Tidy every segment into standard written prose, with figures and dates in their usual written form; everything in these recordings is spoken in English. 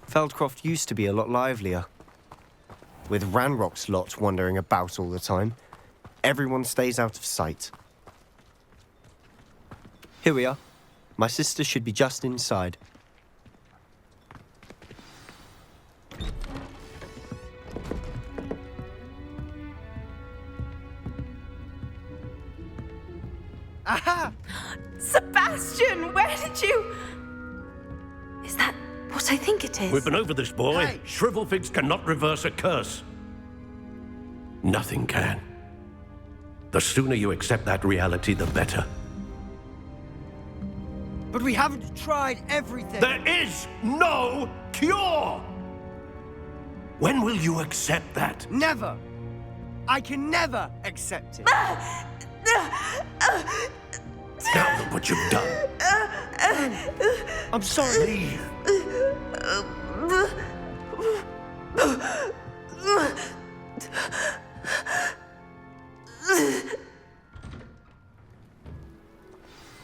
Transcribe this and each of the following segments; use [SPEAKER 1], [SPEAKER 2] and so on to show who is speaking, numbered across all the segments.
[SPEAKER 1] Feldcroft used to be a lot livelier. With Ranrock's lot wandering about all the time, everyone stays out of sight. Here we are. My sister should be just inside.
[SPEAKER 2] Aha!
[SPEAKER 3] Sebastian, where did you... Is that what I think it is?
[SPEAKER 4] We've been over this, boy.
[SPEAKER 2] Hey.
[SPEAKER 4] Shrivelfigs cannot reverse a curse. Nothing can. The sooner you accept that reality, the better.
[SPEAKER 2] But we haven't tried everything.
[SPEAKER 4] There is no cure! When will you accept that?
[SPEAKER 2] Never. I can never accept it.
[SPEAKER 4] Now look what you've done.
[SPEAKER 2] I'm sorry.
[SPEAKER 4] Leave.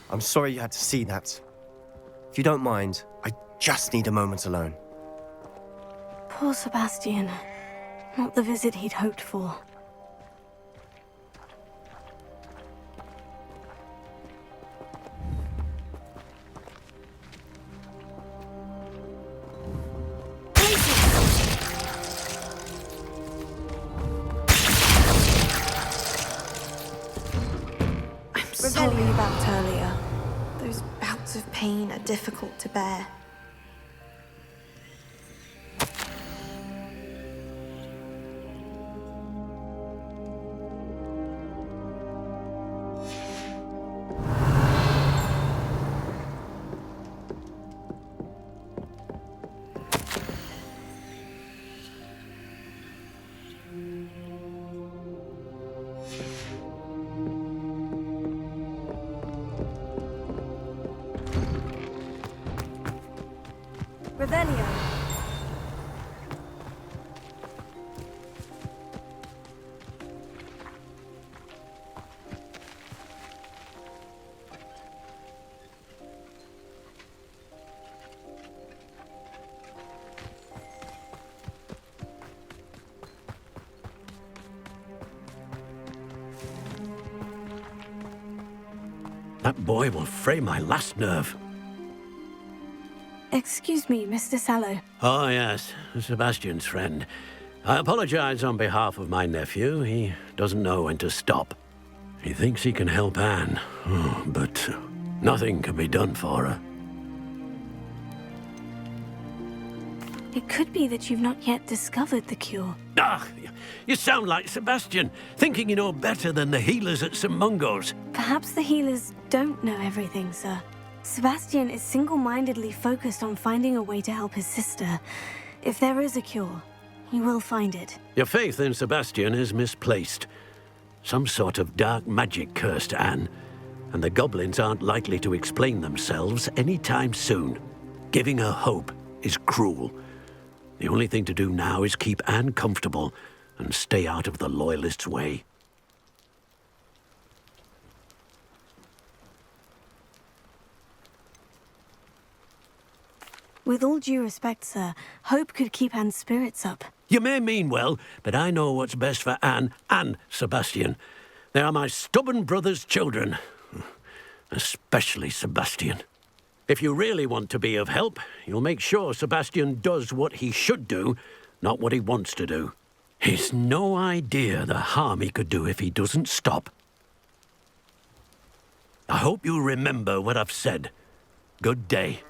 [SPEAKER 1] I'm sorry you had to see that. If you don't mind, I just need a moment alone.
[SPEAKER 3] Poor Sebastian. Not the visit he'd hoped for.
[SPEAKER 5] I'm sorry about earlier. Those bouts of pain are difficult to bear.
[SPEAKER 3] Revelio.
[SPEAKER 4] That boy will fray my last nerve.
[SPEAKER 3] Excuse me, Mr. Sallow.
[SPEAKER 4] Oh, yes, Sebastian's friend. I apologize on behalf of my nephew. He doesn't know when to stop. He thinks he can help Anne, but nothing can be done for her.
[SPEAKER 3] It could be that you've not yet discovered the cure.
[SPEAKER 4] Ah, you sound like Sebastian, thinking you know better than the healers at St. Mungo's.
[SPEAKER 3] Perhaps the healers don't know everything, sir. Sebastian is single-mindedly focused on finding a way to help his sister. If there is a cure, he will find it.
[SPEAKER 4] Your faith in Sebastian is misplaced. Some sort of dark magic cursed Anne, and the goblins aren't likely to explain themselves anytime soon. Giving her hope is cruel. The only thing to do now is keep Anne comfortable and stay out of the Loyalists' way.
[SPEAKER 3] With all due respect, sir, hope could keep Anne's spirits up.
[SPEAKER 4] You may mean well, but I know what's best for Anne and Sebastian. They are my stubborn brother's children. Especially Sebastian. If you really want to be of help, you'll make sure Sebastian does what he should do, not what he wants to do. He's no idea the harm he could do if he doesn't stop. I hope you remember what I've said. Good day.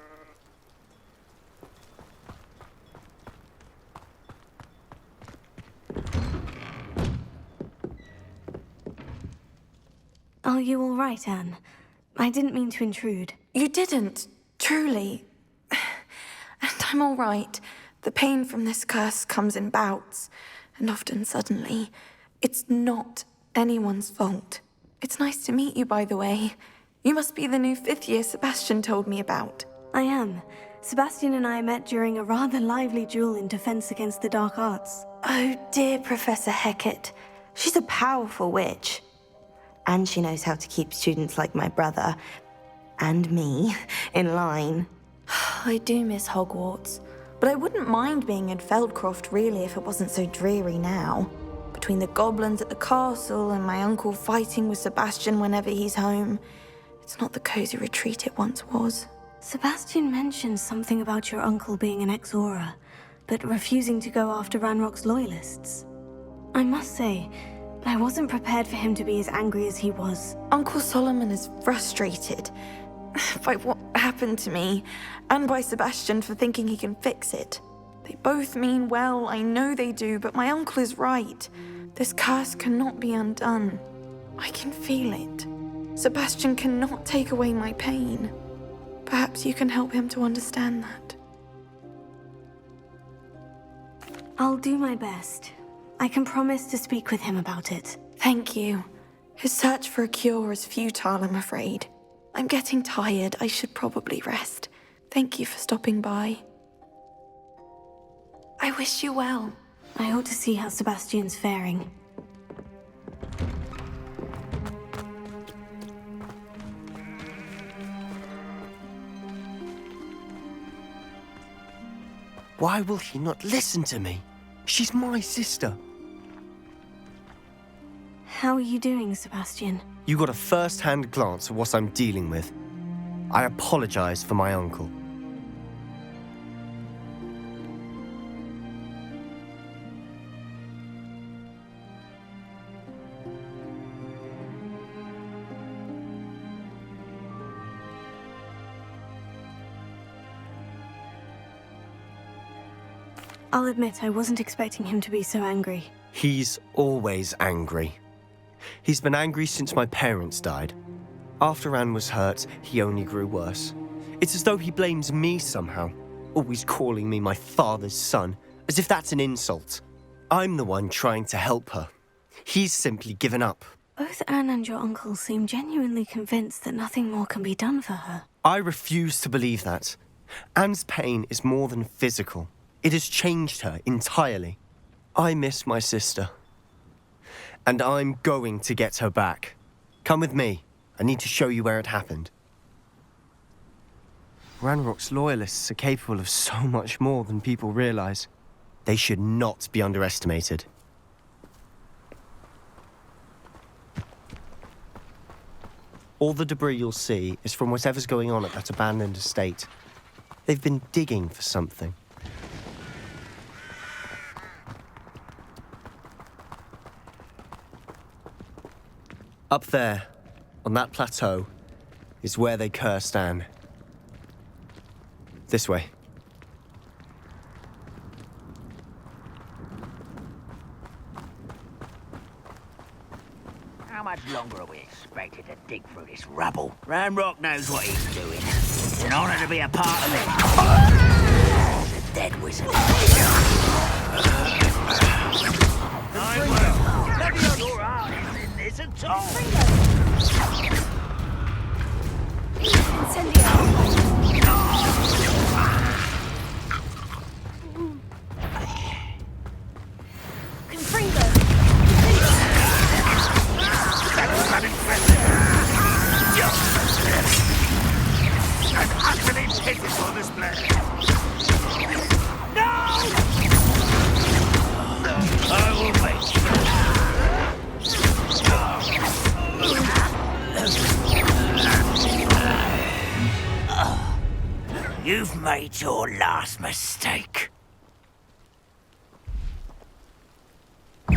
[SPEAKER 3] Are you all right, Anne? I didn't mean to intrude.
[SPEAKER 5] You didn't, truly. And I'm all right. The pain from this curse comes in bouts, and often suddenly. It's not anyone's fault. It's nice to meet you, by the way. You must be the new fifth year Sebastian told me about.
[SPEAKER 3] I am. Sebastian and I met during a rather lively duel in defense against the dark arts.
[SPEAKER 5] Oh, dear Professor Hecat. She's a powerful witch. And she knows how to keep students like my brother, and me, in line. I do miss Hogwarts, but But I wouldn't mind being in Feldcroft, really, if it wasn't so dreary now. Between the goblins at the castle and my uncle fighting with Sebastian whenever he's home, it's not the cozy retreat it once was.
[SPEAKER 3] Sebastian mentioned something about your uncle being an ex-Auror, but refusing to go after Ranrock's loyalists. I must say, I wasn't prepared for him to be as angry as he was.
[SPEAKER 5] Uncle Solomon is frustrated by what happened to me, and by Sebastian for thinking he can fix it. They both mean well, I know they do, but my uncle is right. This curse cannot be undone. I can feel it. Sebastian cannot take away my pain. Perhaps you can help him to understand that.
[SPEAKER 3] I'll do my best. I can promise to speak with him about it.
[SPEAKER 5] Thank you. His search for a cure is futile, I'm afraid. I'm getting tired. I should probably rest. Thank you for stopping by. I wish you well.
[SPEAKER 3] I ought to see how Sebastian's faring.
[SPEAKER 1] Why will he not listen to me? She's my sister.
[SPEAKER 3] How are you doing, Sebastian?
[SPEAKER 1] You got a first-hand glance at what I'm dealing with. I apologize for my uncle.
[SPEAKER 3] I'll admit I wasn't expecting him to be so angry.
[SPEAKER 1] He's always angry. He's been angry since my parents died. After Anne was hurt, he only grew worse. It's as though he blames me somehow, always calling me my father's son, as if that's an insult. I'm the one trying to help her. He's simply given up.
[SPEAKER 3] Both Anne and your uncle seem genuinely convinced that nothing more can be done for her.
[SPEAKER 1] I refuse to believe that. Anne's pain is more than physical. It has changed her entirely. I miss my sister. And I'm going to get her back. Come with me. I need to show you where it happened. Ranrock's loyalists are capable of so much more than people realize. They should not be underestimated. All the debris you'll see is from whatever's going on at that abandoned estate. They've been digging for something. Up there, on that plateau, is where they cursed Anne. This way.
[SPEAKER 6] How much longer are we expected to dig through this rubble? Ranrock knows what he's doing. It's an honor to be a part of it. The dead wizard. Nice work. Let your heart in this at all. You've made your last mistake. You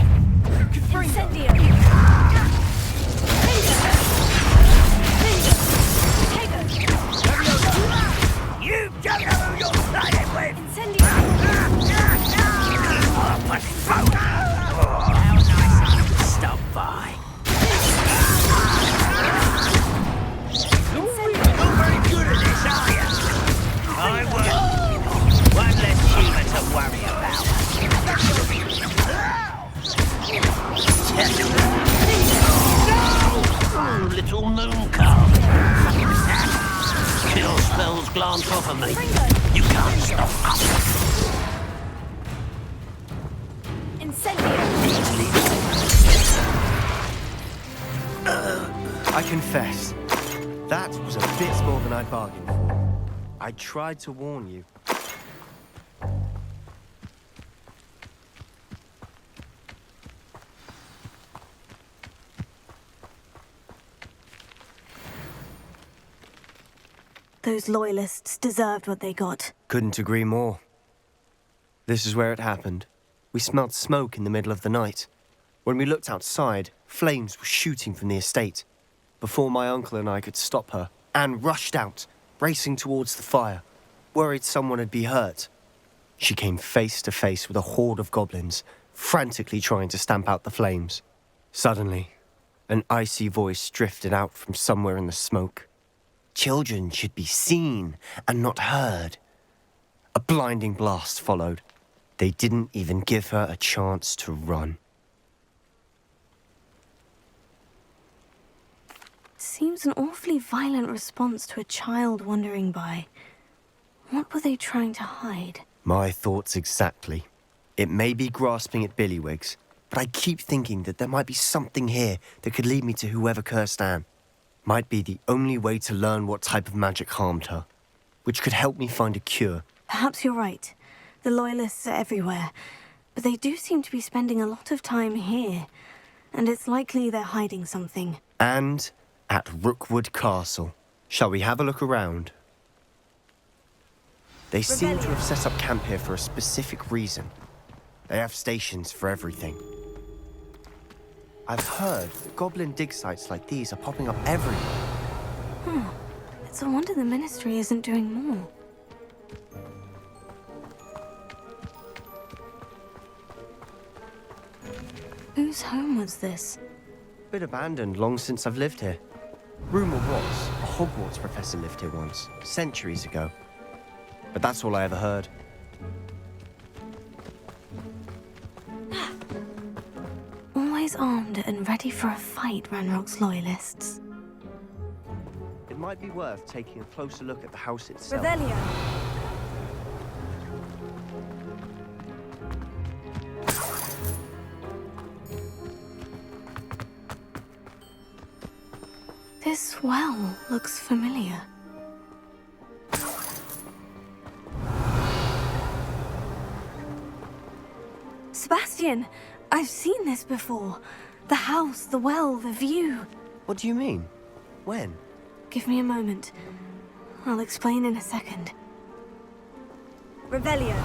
[SPEAKER 6] don't know who you're playing with! How nice of you to stop by. You're very good at this, are you? I will. One less human to worry about. No! Little moon calf. Kill spells glance off of me. You can't stop us.
[SPEAKER 1] I confess, that was a bit more than I bargained for. I tried to warn you.
[SPEAKER 3] Those loyalists deserved what they got.
[SPEAKER 1] Couldn't agree more. This is where it happened. We smelled smoke in the middle of the night. When we looked outside, flames were shooting from the estate. Before my uncle and I could stop her, Anne rushed out, racing towards the fire, worried someone had been hurt. She came face to face with a horde of goblins, frantically trying to stamp out the flames. Suddenly, an icy voice drifted out from somewhere in the smoke. Children should be seen and not heard. A blinding blast followed. They didn't even give her a chance to run.
[SPEAKER 3] Seems an awfully violent response to a child wandering by. What were they trying to hide?
[SPEAKER 1] My thoughts exactly. It may be grasping at Billywigs, but I keep thinking that there might be something here that could lead me to whoever cursed Anne. Might be the only way to learn what type of magic harmed her, which could help me find a cure.
[SPEAKER 3] Perhaps you're right. The Loyalists are everywhere, but they do seem to be spending a lot of time here, and it's likely they're hiding something.
[SPEAKER 1] And at Rookwood Castle. Shall we have a look around? They seem to have set up camp here for a specific reason. They have stations for everything. I've heard that goblin dig sites like these are popping up everywhere.
[SPEAKER 3] It's a wonder the Ministry isn't doing more. Whose home was this?
[SPEAKER 1] Been abandoned long since I've lived here. Rumour was a Hogwarts professor lived here once, centuries ago. But that's all I ever heard.
[SPEAKER 3] Always armed and ready for a fight, Ranrock's Loyalists.
[SPEAKER 1] It might be worth taking a closer look at the house itself.
[SPEAKER 3] Revelio! This well looks familiar. Sebastian! I've seen this before. The house, the well, the view.
[SPEAKER 1] What do you mean? When?
[SPEAKER 3] Give me a moment. I'll explain in a second. Revelio.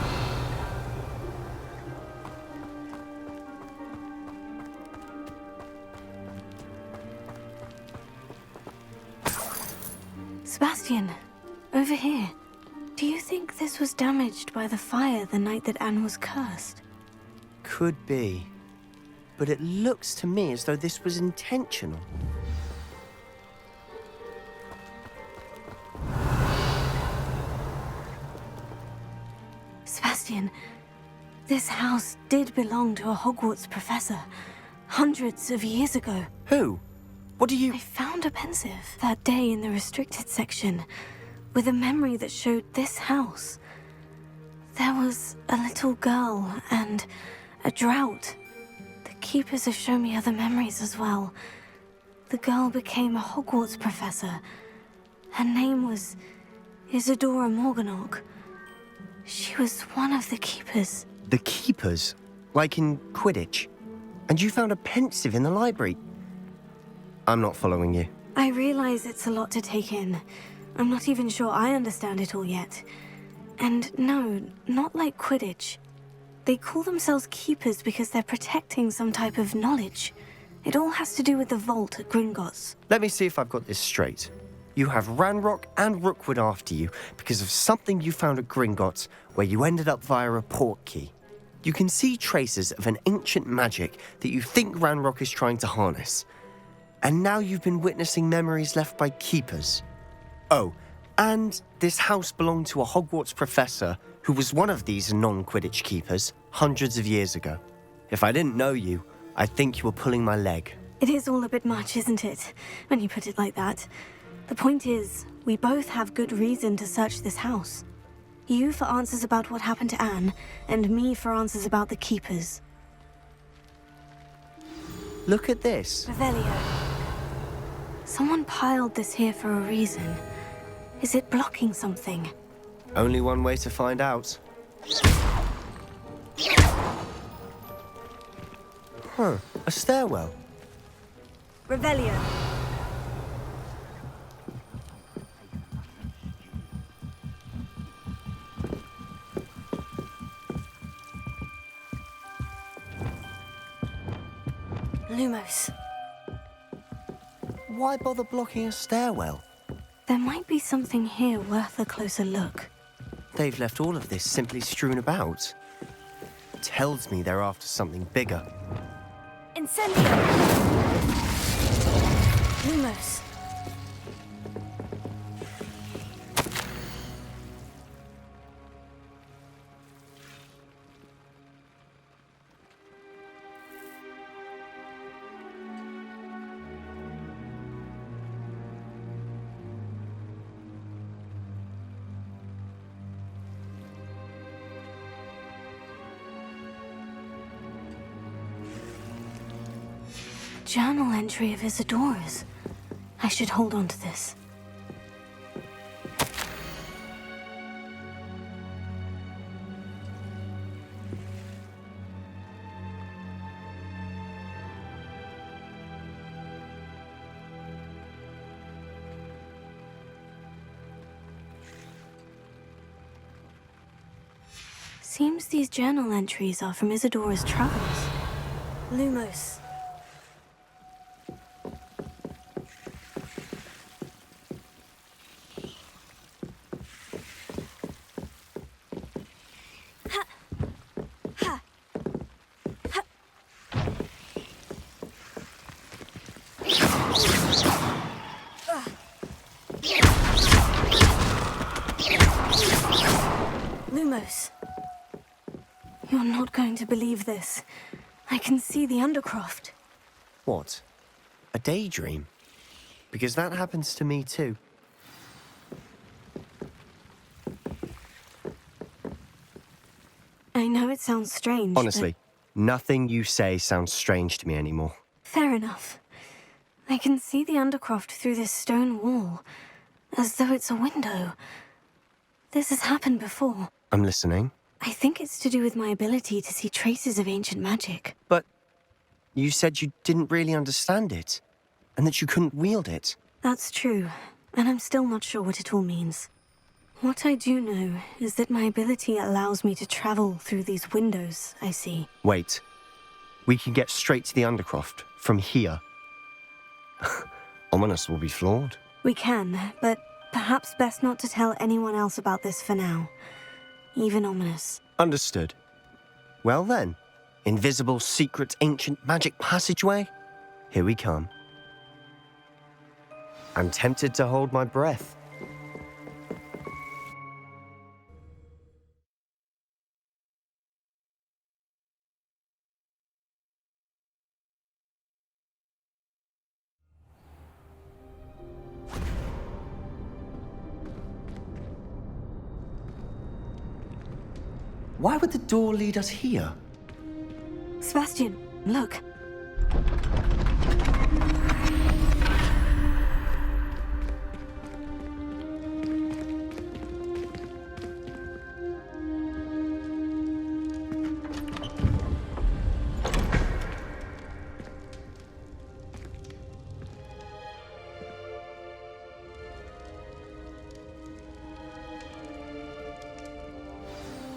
[SPEAKER 3] Sebastian, over here. Do you think this was damaged by the fire the night that Anne was cursed?
[SPEAKER 1] Could be. But it looks to me as though this was intentional.
[SPEAKER 3] Sebastian, this house did belong to a Hogwarts professor, hundreds of years ago.
[SPEAKER 1] Who? What do you...
[SPEAKER 3] I found a pensive that day in the restricted section, with a memory that showed this house. There was a little girl and a drought. The keepers have shown me other memories as well. The girl became a Hogwarts professor. Her name was Isadora Morganach. She was one of the keepers.
[SPEAKER 1] The keepers? Like in Quidditch? And you found a pensive in the library? I'm not following you.
[SPEAKER 3] I realize it's a lot to take in. I'm not even sure I understand it all yet. And no, not like Quidditch. They call themselves keepers because they're protecting some type of knowledge. It all has to do with the vault at Gringotts.
[SPEAKER 1] Let me see if I've got this straight. You have Ranrock and Rookwood after you because of something you found at Gringotts where you ended up via a port key. You can see traces of an ancient magic that you think Ranrock is trying to harness. And now you've been witnessing memories left by keepers. Oh, and this house belonged to a Hogwarts professor who was one of these non-Quidditch keepers hundreds of years ago. If I didn't know you, I'd think you were pulling my leg.
[SPEAKER 3] It is all a bit much, isn't it, when you put it like that? The point is, we both have good reason to search this house. You for answers about what happened to Anne, and me for answers about the keepers.
[SPEAKER 1] Look at this.
[SPEAKER 3] Revelio. Someone piled this here for a reason. Is it blocking something?
[SPEAKER 1] Only one way to find out. Huh, a stairwell.
[SPEAKER 3] Revelio. Lumos.
[SPEAKER 1] Why bother blocking a stairwell?
[SPEAKER 3] There might be something here worth a closer look.
[SPEAKER 1] They've left all of this simply strewn about. Tells me they're after something bigger.
[SPEAKER 3] Incendio! Lumos. Journal entry of Isadora's. I should hold on to this. Seems these journal entries are from Isadora's travels. Lumos. Lumos. You're not going to believe this. I can see the Undercroft.
[SPEAKER 1] What? A daydream? Because that happens to me too.
[SPEAKER 3] I know it sounds strange,
[SPEAKER 1] Honestly, nothing you say sounds strange to me anymore.
[SPEAKER 3] Fair enough. I can see the Undercroft through this stone wall, as though it's a window. This has happened before.
[SPEAKER 1] I'm listening.
[SPEAKER 3] I think it's to do with my ability to see traces of ancient magic.
[SPEAKER 1] But you said you didn't really understand it, and that you couldn't wield it.
[SPEAKER 3] That's true, and I'm still not sure what it all means. What I do know is that my ability allows me to travel through these windows I see.
[SPEAKER 1] Wait. We can get straight to the Undercroft from here. Ominous will be floored.
[SPEAKER 3] We can, but perhaps best not to tell anyone else about this for now. Even Ominous.
[SPEAKER 1] Understood. Well then, invisible, secret, ancient magic passageway? Here we come. I'm tempted to hold my breath. Why would the door lead us here?
[SPEAKER 3] Sebastian, look.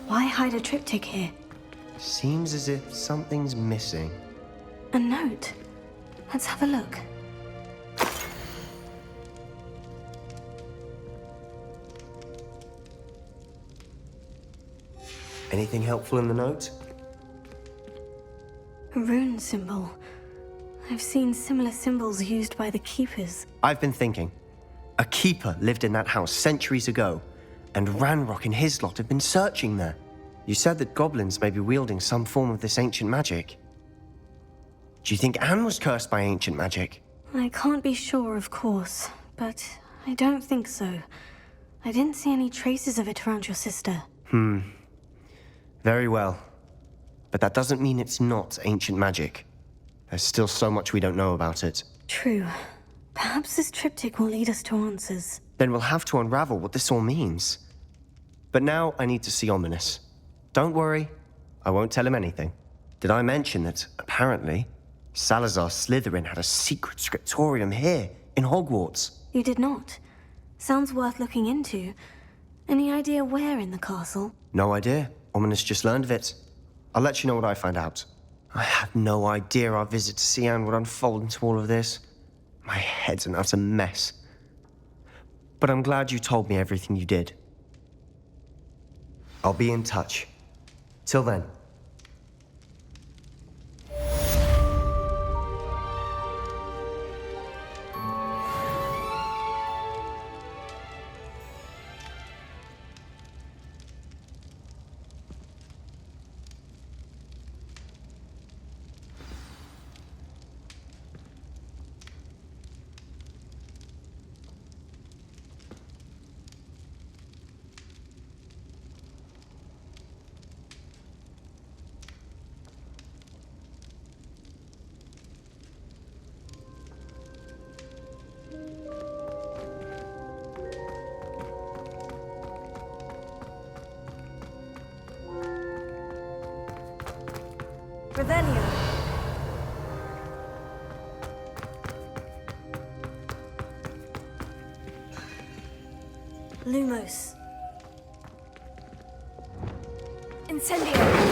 [SPEAKER 3] Why hide a triptych here?
[SPEAKER 1] Seems as if something's missing.
[SPEAKER 3] A note. Let's have a look.
[SPEAKER 1] Anything helpful in the note?
[SPEAKER 3] A rune symbol. I've seen similar symbols used by the Keepers.
[SPEAKER 1] I've been thinking. A keeper lived in that house centuries ago, and Ranrock and his lot have been searching there. You said that goblins may be wielding some form of this ancient magic. Do you think Anne was cursed by ancient magic?
[SPEAKER 3] I can't be sure, of course, but I don't think so. I didn't see any traces of it around your sister.
[SPEAKER 1] Very well. But that doesn't mean it's not ancient magic. There's still so much we don't know about it.
[SPEAKER 3] True. Perhaps this triptych will lead us to answers.
[SPEAKER 1] Then we'll have to unravel what this all means. But now I need to see Ominous. Don't worry, I won't tell him anything. Did I mention that, apparently, Salazar Slytherin had a secret scriptorium here, in Hogwarts?
[SPEAKER 3] You did not. Sounds worth looking into. Any idea where in the castle?
[SPEAKER 1] No idea. Ominous just learned of it. I'll let you know what I find out. I had no idea our visit to Sian would unfold into all of this. My head's an utter mess. But I'm glad you told me everything you did. I'll be in touch. Till then.
[SPEAKER 3] Revelio. Lumos. Incendio.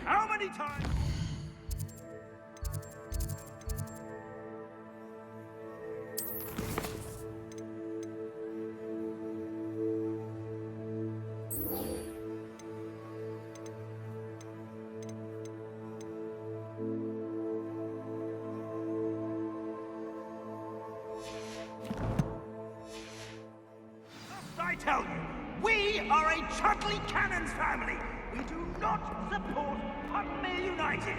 [SPEAKER 6] How many times? I tell you, we are a Chutley Cannons family. We do not support Puckmere United.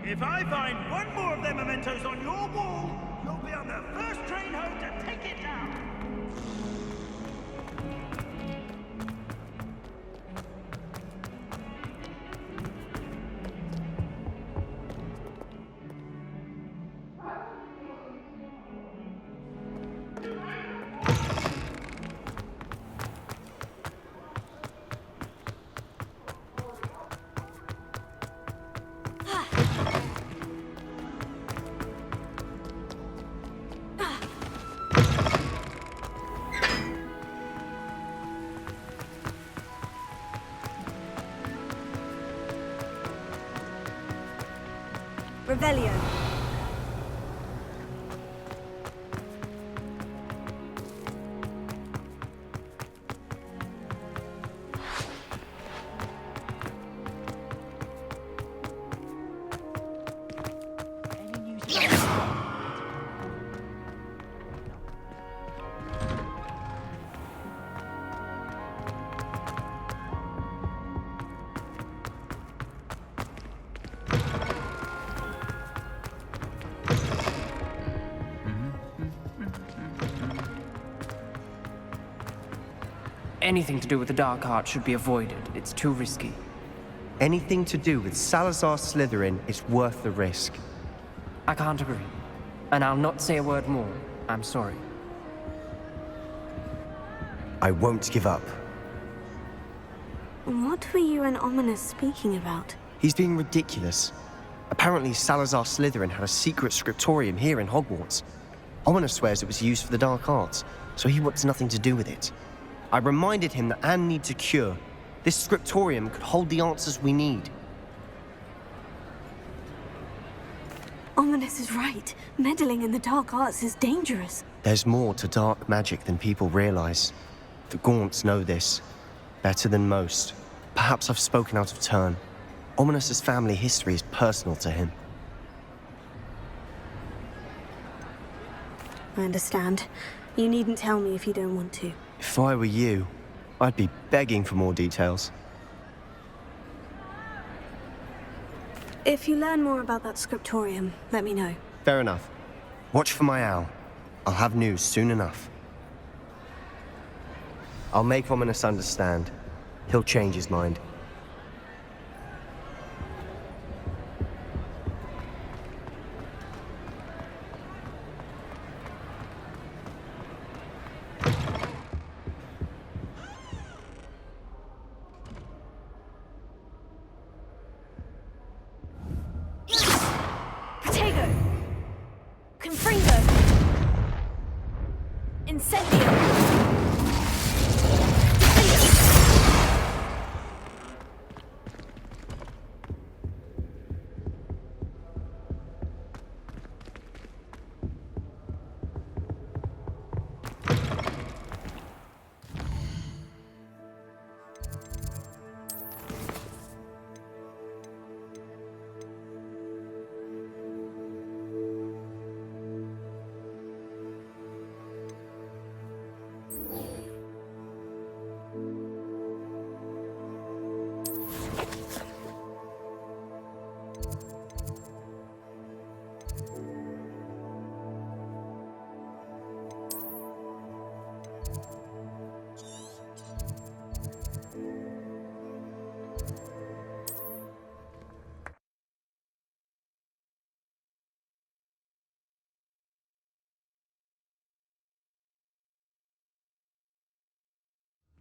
[SPEAKER 6] If I find one more of their mementos on your wall, you'll be on the first train home to take it down.
[SPEAKER 3] Revelio.
[SPEAKER 7] Anything to do with the Dark Art should be avoided. It's too risky.
[SPEAKER 1] Anything to do with Salazar Slytherin is worth the risk.
[SPEAKER 7] I can't agree. And I'll not say a word more. I'm sorry.
[SPEAKER 1] I won't give up.
[SPEAKER 3] What were you and Ominous speaking about?
[SPEAKER 1] He's being ridiculous. Apparently Salazar Slytherin had a secret scriptorium here in Hogwarts. Ominous swears it was used for the Dark Arts, so he wants nothing to do with it. I reminded him that Anne needs a cure. This scriptorium could hold the answers we need.
[SPEAKER 3] Ominous is right. Meddling in the dark arts is dangerous.
[SPEAKER 1] There's more to dark magic than people realize. The Gaunts know this. Better than most. Perhaps I've spoken out of turn. Ominous's family history is personal to him.
[SPEAKER 3] I understand. You needn't tell me if you don't want to.
[SPEAKER 1] If I were you, I'd be begging for more details.
[SPEAKER 3] If you learn more about that scriptorium, let me know.
[SPEAKER 1] Fair enough. Watch for my owl. I'll have news soon enough. I'll make Ominous understand. He'll change his mind.
[SPEAKER 3] Protego! Confringo! Incendio!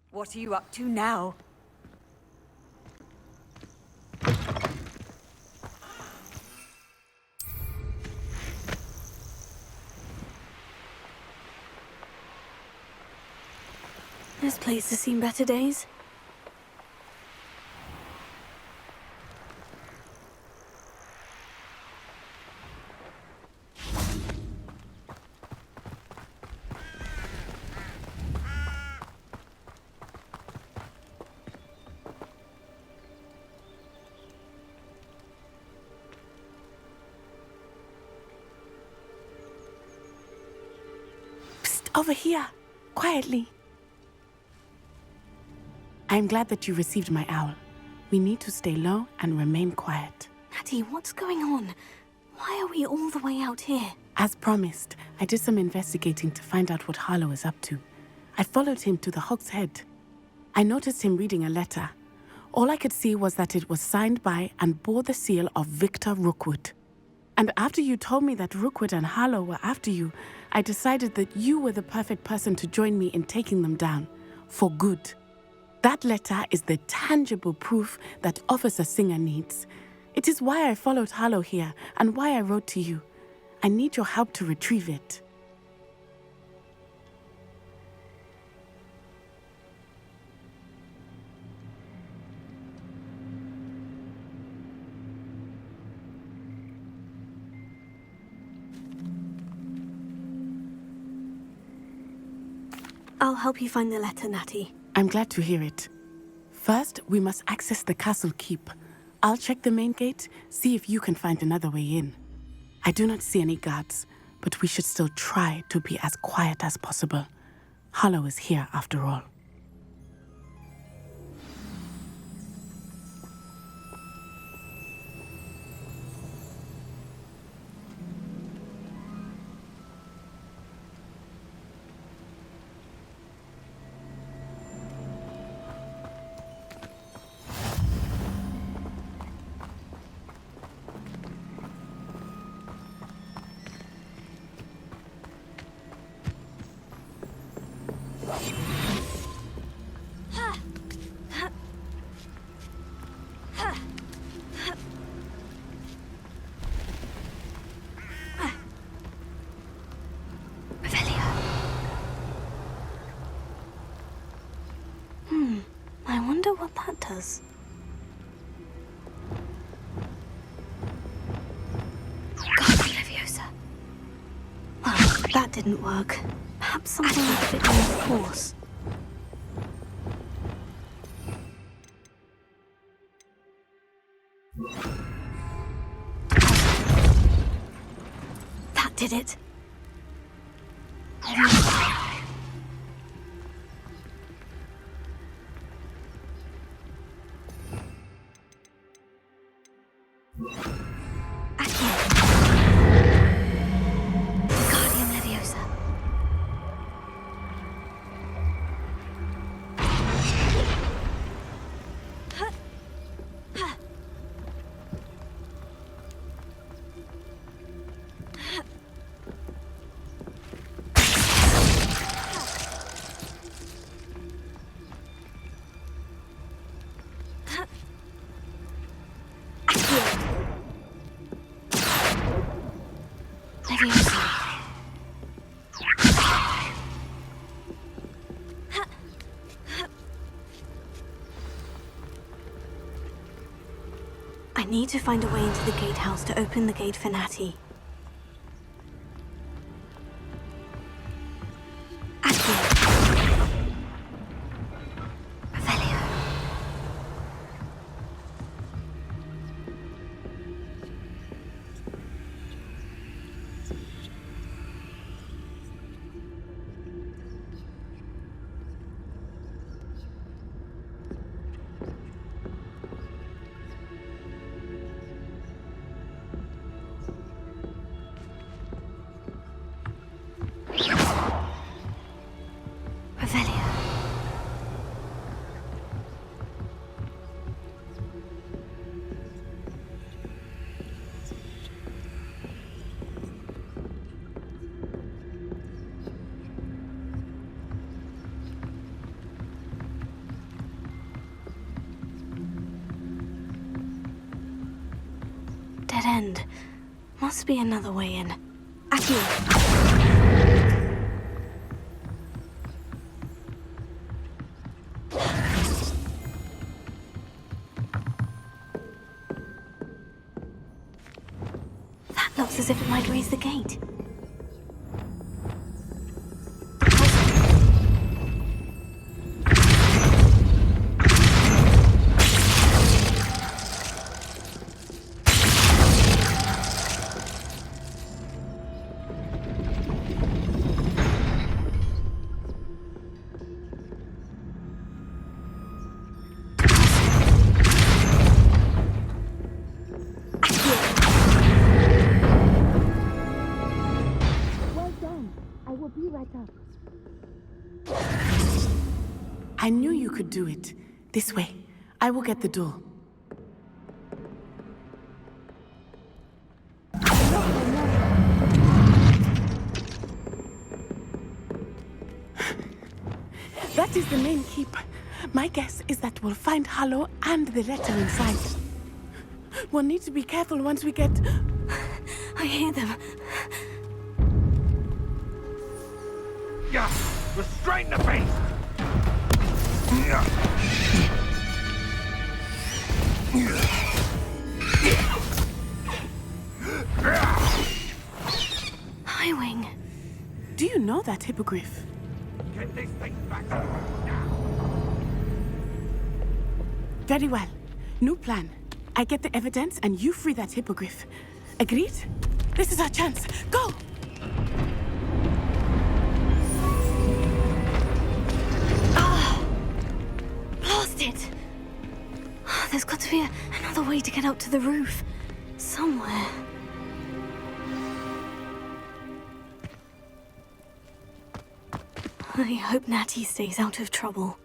[SPEAKER 8] What are you up to now?
[SPEAKER 3] This place has seen better days.
[SPEAKER 8] Over here, quietly. I'm glad that you received my owl. We need to stay low and remain quiet.
[SPEAKER 3] Natty, what's going on? Why are we all the way out here?
[SPEAKER 8] As promised, I did some investigating to find out what Harlow is up to. I followed him to the Hog's Head. I noticed him reading a letter. All I could see was that it was signed by and bore the seal of Victor Rookwood. And after you told me that Rookwood and Harlow were after you, I decided that you were the perfect person to join me in taking them down. For good. That letter is the tangible proof that Officer Singer needs. It is why I followed Harlow here and why I wrote to you. I need your help to retrieve it.
[SPEAKER 3] I'll help you find the letter, Natty.
[SPEAKER 8] I'm glad to hear it. First, we must access the castle keep. I'll check the main gate, see if you can find another way in. I do not see any guards, but we should still try to be as quiet as possible. Harlow is here after all.
[SPEAKER 3] wonder what that does. Guardian Leviosa. Well, that didn't work. Perhaps something with a bit more force. That did it. Guardian Leviosa. I need to find a way into the gatehouse to open the gate for Natty. Dead end. Must be another way in. Accio. That looks as if it might raise the gate. I knew you could do it. This way. I will get the door. That is the main keep. My guess is that we'll find Hallow and the letter inside. We'll need to be careful once we get... I hear them.
[SPEAKER 6] Yeah, restrain the beast!
[SPEAKER 3] Highwing.
[SPEAKER 8] Do you know that hippogriff?
[SPEAKER 6] Get this thing back to work now!
[SPEAKER 8] Very well. New plan. I get the evidence and you free that hippogriff. Agreed? This is our chance. Go!
[SPEAKER 3] Lost it! There's got to be another way to get up to the roof. Somewhere. I hope Natty stays out of trouble.